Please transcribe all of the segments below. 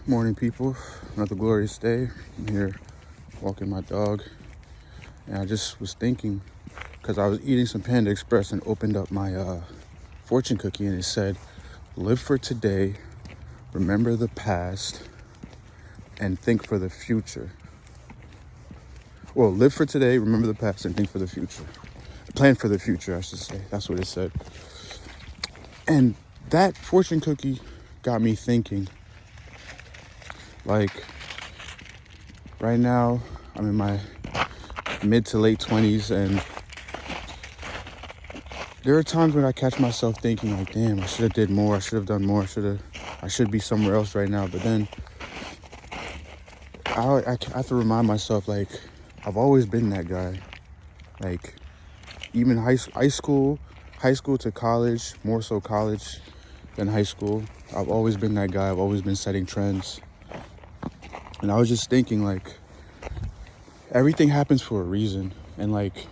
Morning, people. Another glorious day. I'm here walking my dog, and I just was thinking because I was eating some Panda Express and opened up my fortune cookie, and it said, "Live for today, remember the past, and think for the future." Well, live for today, remember the past, and think for the future. Plan for the future, I should say. That's what it said. And that fortune cookie got me thinking. Like, right now, I'm in my mid to late 20s, and there are times when I catch myself thinking, like, damn, I should have did more, I should have done more, I should be somewhere else right now. But then I have to remind myself, like, I've always been that guy. Like, even high school to college, more so college than high school, I've always been that guy. I've always been setting trends. And I was just thinking, like, everything happens for a reason. And, like,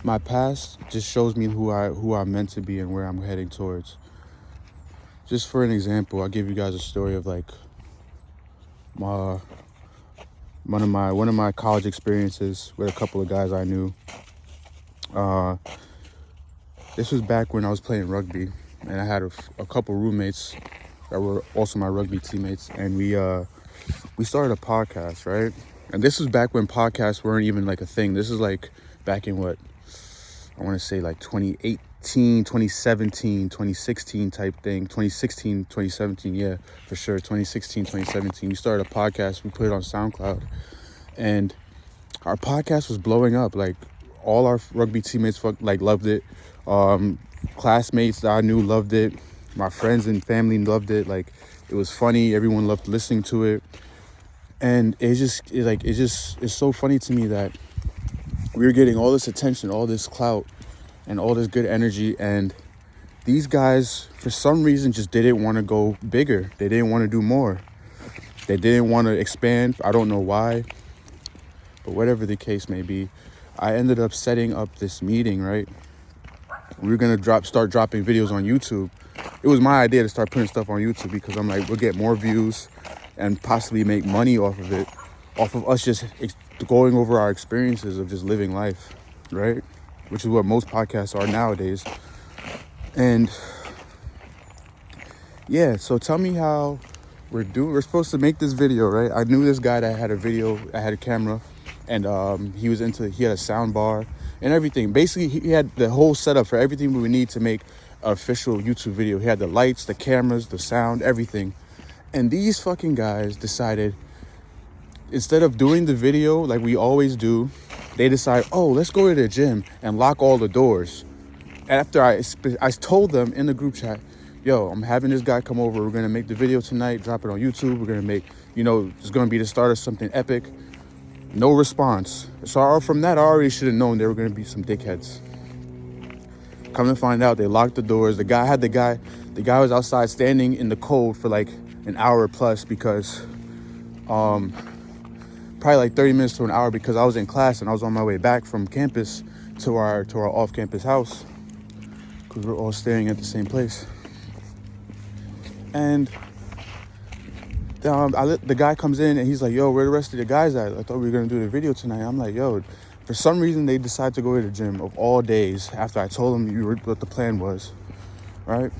my past just shows me who I'm meant to be and where I'm heading towards. Just for an example, I'll give you guys a story of, like, one of my college experiences with a couple of guys I knew. This was back when I was playing rugby, and I had a couple roommates that were also my rugby teammates, and we started a podcast, right? And this was back when podcasts weren't even like a thing. This is like back in what I want to say, like 2018, 2017, 2016 type thing. 2016, 2017, yeah, for sure. 2016, 2017. We started a podcast. We put it on SoundCloud, and our podcast was blowing up. Like, all our rugby teammates loved it. Classmates that I knew loved it. My friends and family loved it. Like, it was funny. Everyone loved listening to it. And it's so funny to me that we were getting all this attention, all this clout, and all this good energy. And these guys, for some reason, just didn't want to go bigger. They didn't want to do more. They didn't want to expand. I don't know why. But whatever the case may be, I ended up setting up this meeting, right? We were going to start dropping videos on YouTube. It was my idea to start putting stuff on YouTube because I'm like, we'll get more views and possibly make money off of it, off of us just going over our experiences of just living life, right? Which is what most podcasts are nowadays. And yeah, so tell me how we're supposed to make this video, right? I knew this guy that had a camera, and he had a sound bar and everything. Basically, he had the whole setup for everything we would need to make an official YouTube video. He had the lights, the cameras, the sound, everything. And these fucking guys decided, instead of doing the video like we always do, they decide, oh, let's go to the gym and lock all the doors. After I told them in the group chat, yo, I'm having this guy come over. We're going to make the video tonight, drop it on YouTube. We're going to make, it's going to be the start of something epic. No response. So from that, I already should have known there were going to be some dickheads. Come to find out, they locked the doors. The guy was outside standing in the cold for like an hour plus because, probably like 30 minutes to an hour, because I was in class and I was on my way back from campus to our off-campus house because we're all staying at the same place. And the guy comes in and he's like, yo, where the rest of the guys at? I thought we were going to do the video tonight. I'm like, yo, for some reason they decide to go to the gym of all days after I told them what the plan was, right?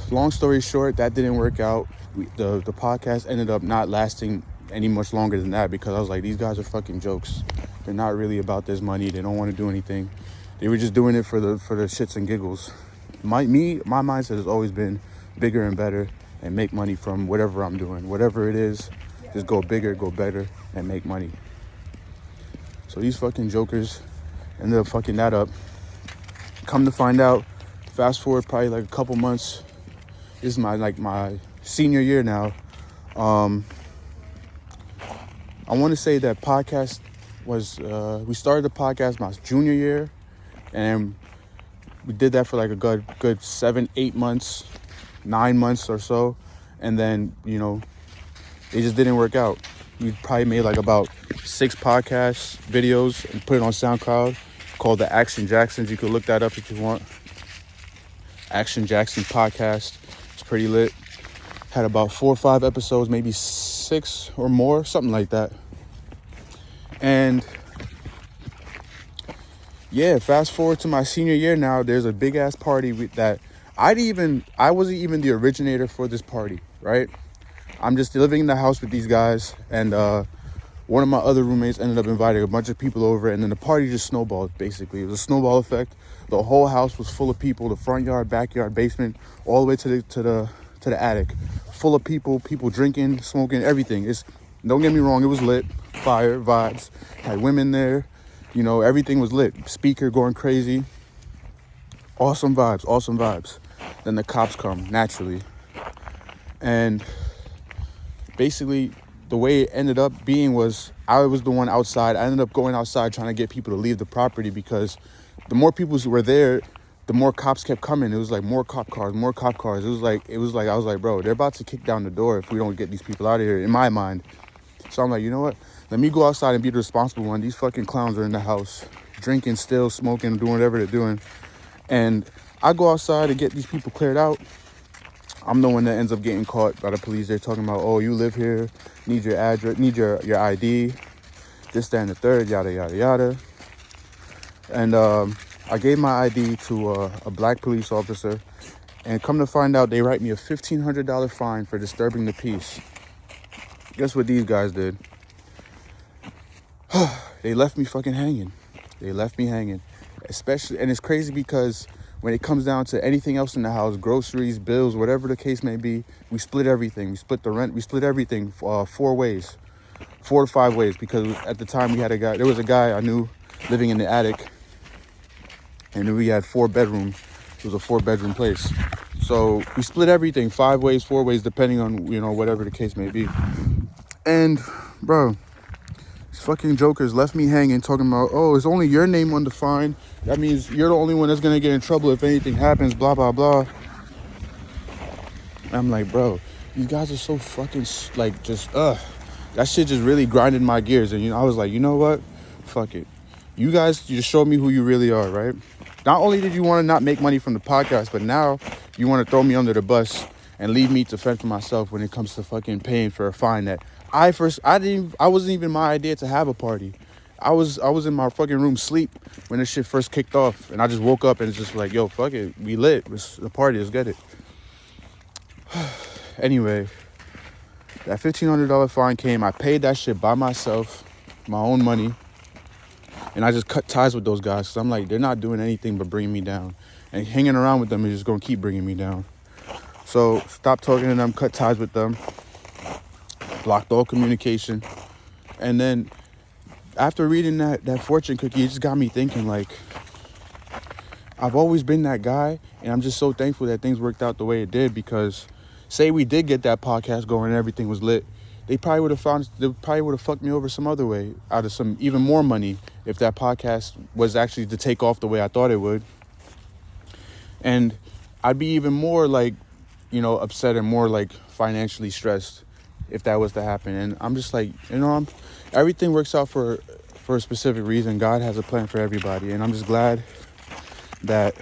Long story short, that didn't work out. The podcast ended up not lasting any much longer than that because I was like, these guys are fucking jokes. They're not really about this money. They don't want to do anything. They were just doing it for the shits and giggles. My mindset has always been bigger and better and make money from whatever I'm doing. Whatever it is, just go bigger, go better, and make money. So these fucking jokers ended up fucking that up. Come to find out, fast forward probably like a couple months. This is my senior year now. I want to say that podcast was, we started the podcast my junior year, and we did that for like a good 7-8 months, 9 months or so. And then, it just didn't work out. We probably made like about 6 podcast videos and put it on SoundCloud called the Action Jacksons. You could look that up if you want. Action Jackson Podcast. pretty lit. Had about 4 or 5 episodes, maybe 6 or more, something like that. And yeah, fast forward to my senior year now, there's a big ass party that I wasn't even the originator for this party, right? I'm just living in the house with these guys, and one of my other roommates ended up inviting a bunch of people over, and then the party just snowballed, basically. It was a snowball effect. The whole house was full of people, the front yard, backyard, basement, all the way to the attic. Full of people drinking, smoking, everything. Don't get me wrong, it was lit, fire, vibes, had women there, everything was lit. Speaker going crazy. Awesome vibes. Then the cops come, naturally. And basically, the way it ended up being was I was the one outside. I ended up going outside trying to get people to leave the property, because the more people who were there, the more cops kept coming. It was like more cop cars. It was like I was like, bro, they're about to kick down the door if we don't get these people out of here, in my mind. So I'm like, you know what? Let me go outside and be the responsible one. These fucking clowns are in the house, drinking, still smoking, doing whatever they're doing. And I go outside and get these people cleared out. I'm the one that ends up getting caught by the police. They're talking about, oh, you live here, need your address, need your ID, this, that, and the third, yada, yada, yada. And I gave my ID to a black police officer, and come to find out, they write me a $1,500 fine for disturbing the peace. Guess what these guys did? They left me fucking hanging. Especially, and it's crazy because when it comes down to anything else in the house, groceries, bills, whatever the case may be, we split everything. We split the rent. We split everything 4 ways, 4 to 5 ways, because at the time there was a guy I knew living in the attic, and we had 4 bedrooms. It was a 4-bedroom place. So we split everything 5 ways, 4 ways, depending on, whatever the case may be. And bro, these fucking jokers left me hanging, talking about, oh, it's only your name on the fine. That means you're the only one that's gonna get in trouble if anything happens, blah, blah, blah. I'm like, bro, you guys are so fucking, that shit just really grinded my gears. And, I was like, you know what? Fuck it. You guys just showed me who you really are, right? Not only did you want to not make money from the podcast, but now you want to throw me under the bus and leave me to fend for myself when it comes to fucking paying for a fine that I wasn't even my idea to have a party. I was in my fucking room sleep when this shit first kicked off, and I just woke up and it's just like, yo, fuck it, we lit. It's the party, let's get it. Anyway, that $1,500 fine came. I paid that shit by myself, my own money, and I just cut ties with those guys, because I'm like, they're not doing anything but bringing me down, and hanging around with them is just gonna keep bringing me down. So stop talking to them, cut ties with them, blocked all communication. And then after reading that fortune cookie, it just got me thinking, like, I've always been that guy, and I'm just so thankful that things worked out the way it did, because say we did get that podcast going and everything was lit, they probably would have fucked me over some other way, out of some even more money, if that podcast was actually to take off the way I thought it would. And I'd be even more upset and more financially stressed if that was to happen. And I'm just like, everything works out for a specific reason. God has a plan for everybody, and I'm just glad that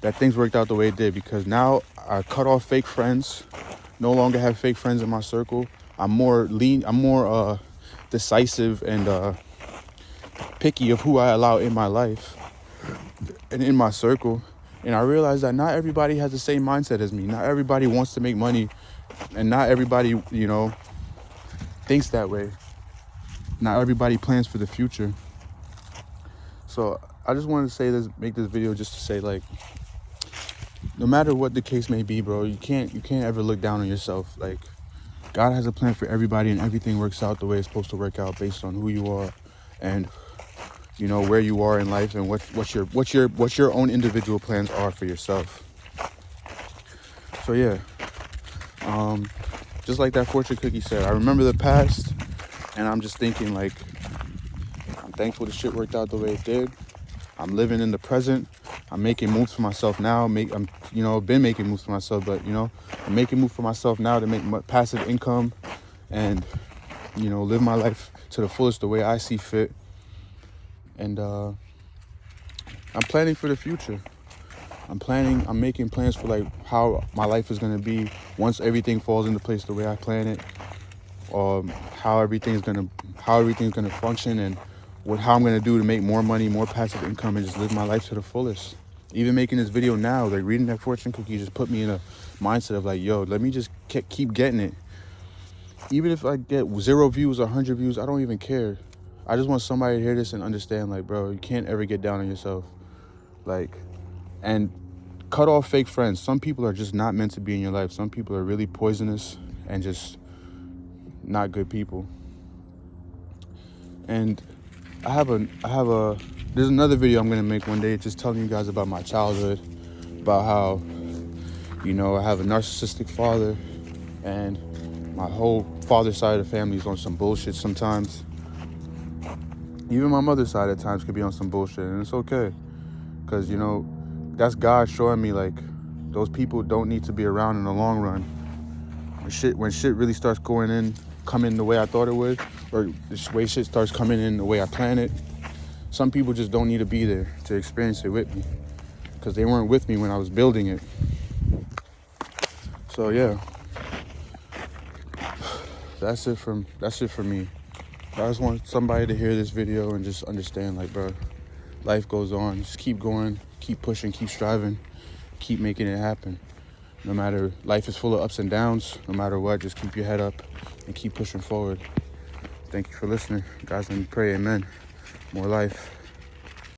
things worked out the way it did, because now I cut off fake friends, no longer have fake friends in my circle. I'm more decisive and picky of who I allow in my life and in my circle. And I realize that not everybody has the same mindset as me. Not everybody wants to make money, and not everybody, thinks that way. Not everybody plans for the future. So I just wanted to make this video just to say, no matter what the case may be, bro, you can't ever look down on yourself. God has a plan for everybody, and everything works out the way it's supposed to work out based on who you are and where you are in life, and what your own individual plans are for yourself. So yeah, just like that fortune cookie said, I remember the past, and I'm just thinking, I'm thankful the shit worked out the way it did. I'm living in the present. I'm making moves for myself now. Been making moves for myself, but I'm making moves for myself now to make passive income, and live my life to the fullest the way I see fit. And I'm planning for the future. I'm making plans for like how my life is gonna be once everything falls into place the way I plan it. How everything's gonna function, and how I'm gonna do to make more money, more passive income, and just live my life to the fullest. Even making this video now, like reading that fortune cookie, just put me in a mindset of like, yo, let me just keep getting it. Even if I get 0 views or 100 views, I don't even care. I just want somebody to hear this and understand, like, bro, you can't ever get down on yourself. Like, and cut off fake friends. Some people are just not meant to be in your life. Some people are really poisonous and just not good people. And there's another video I'm gonna make one day, just telling you guys about my childhood, about how, I have a narcissistic father, and my whole father's side of the family is on some bullshit sometimes. Even my mother's side at times could be on some bullshit, and it's okay, because that's God showing me like those people don't need to be around in the long run. When shit really starts coming the way I thought it would, or the way shit starts coming in the way I plan it, some people just don't need to be there to experience it with me, because they weren't with me when I was building it. So yeah, that's it for me. I just want somebody to hear this video and just understand, like, bro, life goes on. Just keep going, keep pushing, keep striving, keep making it happen. No matter, life is full of ups and downs. No matter what, just keep your head up and keep pushing forward. Thank you for listening. Guys, let me pray. Amen. More life.